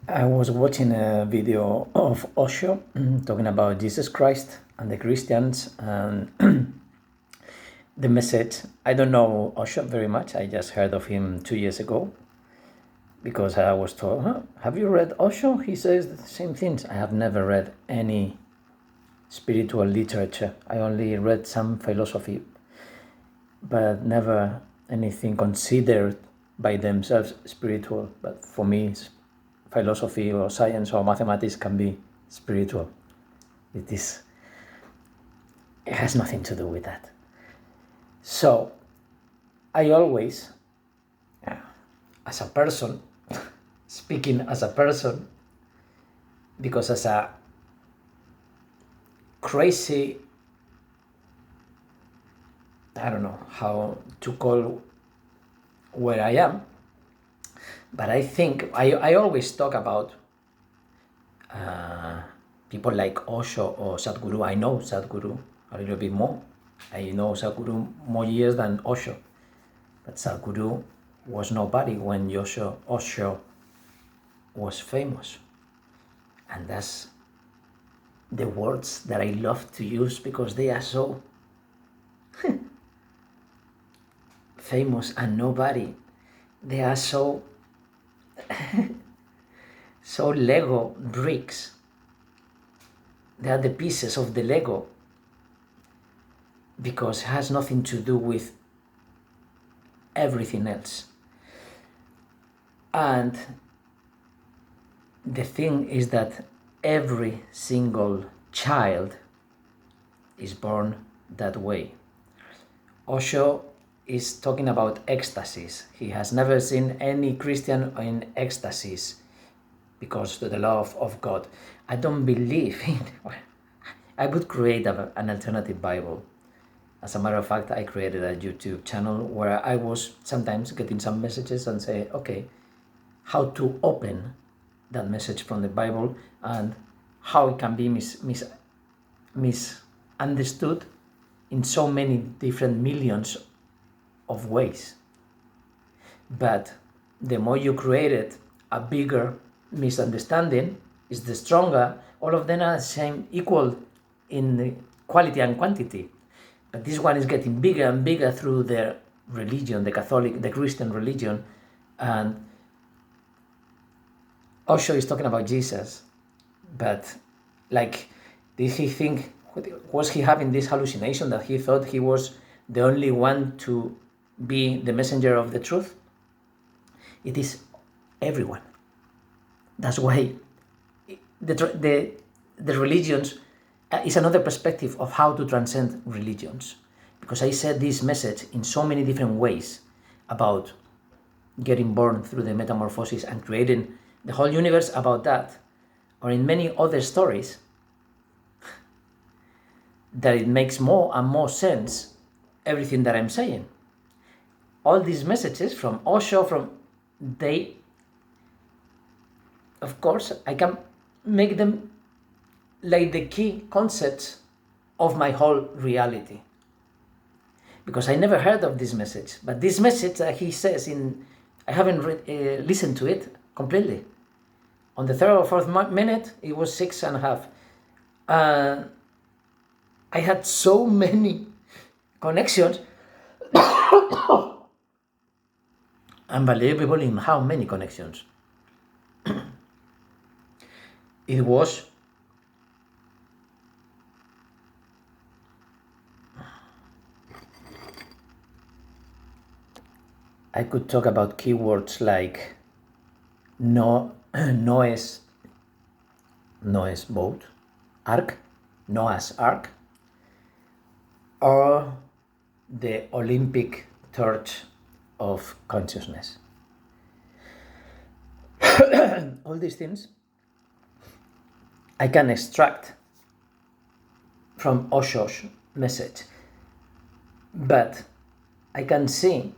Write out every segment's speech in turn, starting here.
I was watching a video of Osho talking about Jesus Christ and the Christians and the message. I don't know Osho very much. I just heard of him 2 years ago because I was told, have you read Osho? He says the same things. I have never read any spiritual literature. I only read some philosophy, but never anything considered by themselves spiritual. But for me, philosophy or science or mathematics can be spiritual. It has nothing to do with that. So I always, as a person, speaking as a person, because as a crazy, I don't know how to call where I am, but I think I always talk about people like Osho or Sadhguru. I know Sadhguru a little bit more. I know Sadhguru more years than Osho, but Sadhguru was nobody when Osho was famous. And that's the words that I love to use because they are so famous and nobody. They are so Lego bricks. They are the pieces of the Lego because it has nothing to do with everything else. And the thing is that every single child is born that way. Osho is talking about ecstasies. He has never seen any Christian in ecstasies because of the love of God. I don't believe in. I would create an alternative Bible. As a matter of fact, I created a YouTube channel where I was sometimes getting some messages and say, okay, how to open that message from the Bible and how it can be misunderstood in so many different millions of ways. But the more you create it, a bigger misunderstanding is the stronger. All of them are the same, equal in quality and quantity. But this one is getting bigger and bigger through their religion, the Christian religion. And Osho is talking about Jesus, but like, did he think, was he having this hallucination that he thought he was the only one to be the messenger of the truth? It is everyone. That's why the religions is another perspective of how to transcend religions. Because I said this message in so many different ways about getting born through the metamorphosis and creating the whole universe about that, or in many other stories, that it makes more and more sense, everything that I'm saying. All these messages from Osho, of course, I can make them like the key concepts of my whole reality. Because I never heard of this message, but this message that he says I haven't listened to it completely. On the third or fourth minute, it was 6.5. I had so many connections. Unbelievable in how many connections. It was I could talk about keywords like Noah's boat, ark, Noah's ark, or the Olympic torch of consciousness. All these things I can extract from Osho's message, but I can see,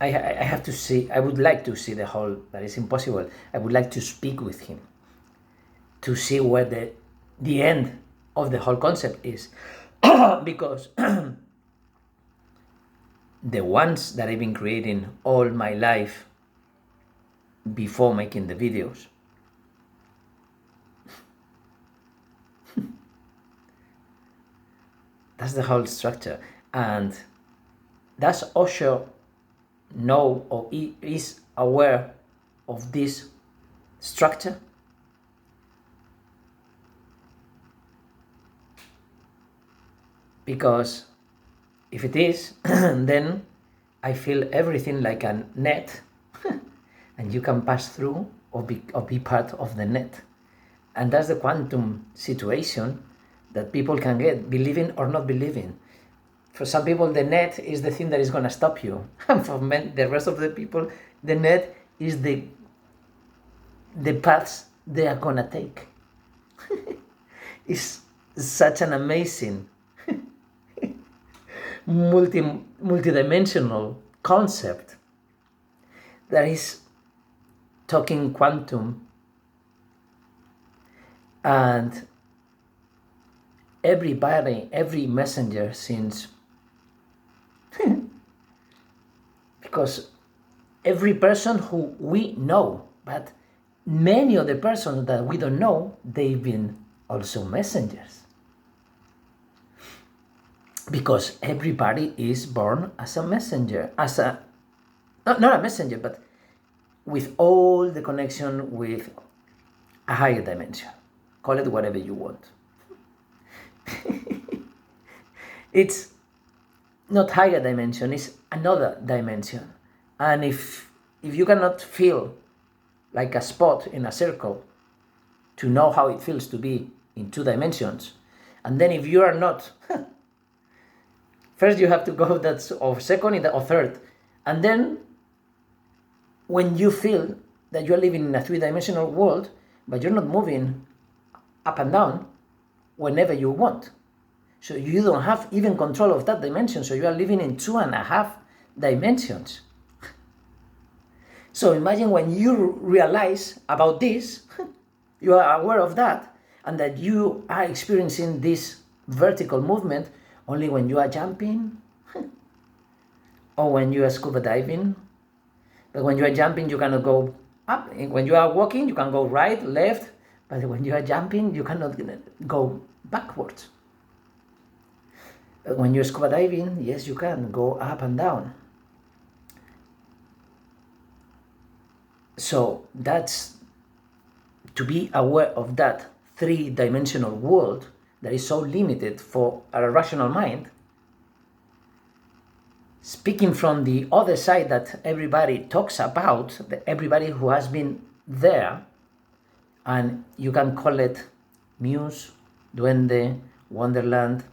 I have to see, I would like to see the whole, that is impossible. I would like to speak with him to see where the end of the whole concept is. Because the ones that I've been creating all my life before making the videos. That's the whole structure. And does Osho know or is aware of this structure? Because if it is, then I feel everything like a net and you can pass through or be part of the net. And that's the quantum situation that people can get, believing or not believing. For some people, the net is the thing that is going to stop you. And for the rest of the people, the net is the paths they are going to take. It's such an amazing multidimensional concept that is talking quantum, and every messenger since because every person who we know, but many of the persons that we don't know, they've been also messengers. Because everybody is born as a messenger, not a messenger, but with all the connection with a higher dimension. Call it whatever you want. It's not higher dimension, it's another dimension. And if you cannot feel like a spot in a circle to know how it feels to be in 2 dimensions, and then if you are not, first you have to go that or second or third, and then when you feel that you are living in a 3-dimensional world, but you're not moving up and down whenever you want. So you don't have even control of that dimension. So you are living in 2.5 dimensions. So imagine when you realize about this, you are aware of that, and that you are experiencing this vertical movement only when you are jumping or when you are scuba diving. But when you are jumping, you cannot go up. When you are walking, you can go right, left. But when you are jumping, you cannot go backwards. But when you're scuba diving, yes, you can go up and down. So that's to be aware of that 3-dimensional world that is so limited for a rational mind. Speaking from the other side that everybody talks about, everybody who has been there, and you can call it Muse, Duende, Wonderland,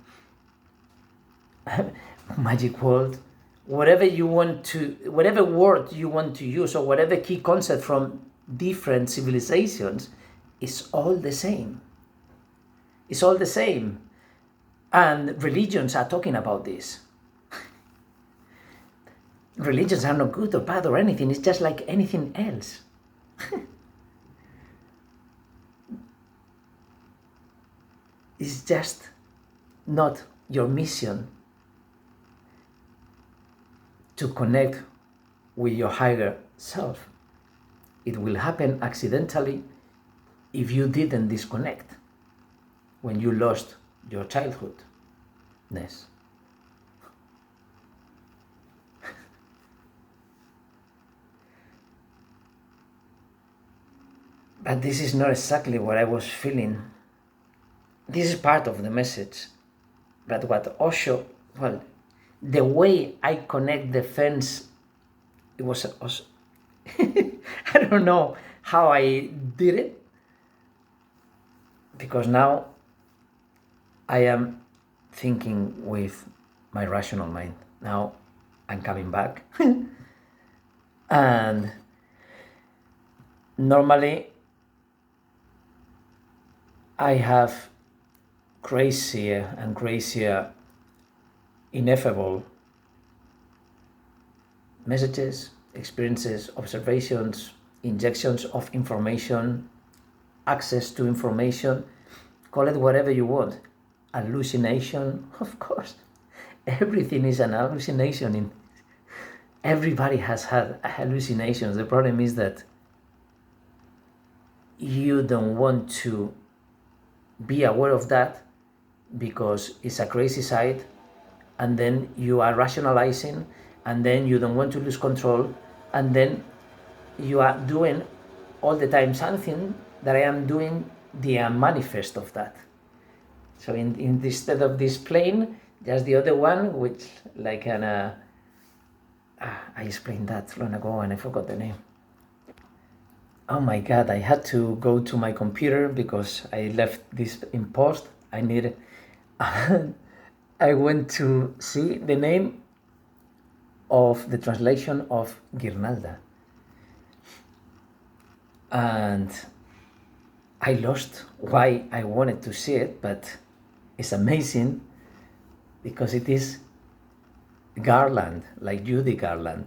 Magic World, whatever you want to, whatever word you want to use, or whatever key concept from different civilizations, is all the same. It's all the same. And religions are talking about this. Religions are not good or bad or anything. It's just like anything else. It's just not your mission to connect with your higher self. It will happen accidentally if you didn't disconnect when you lost your childhoodness. But this is not exactly what I was feeling. This is part of the message. But what Osho, well, the way I connect the fence, it was I don't know how I did it, because now I am thinking with my rational mind. Now I'm coming back. And normally I have crazier and crazier ineffable messages, experiences, observations, injections of information, access to information, call it whatever you want. Hallucination, of course. Everything is an hallucination. Everybody has had hallucinations. The problem is that you don't want to be aware of that because it's a crazy side, and then you are rationalizing, and then you don't want to lose control, and then you are doing all the time something that I am doing the manifest of that. So instead of this plane, just the other one, which like an I explained that long ago and I forgot the name. Oh my god, I had to go to my computer because I left this in post. I need I went to see the name of the translation of Guirnalda. And I lost why I wanted to see it, but it's amazing because it is Garland, like Judy Garland.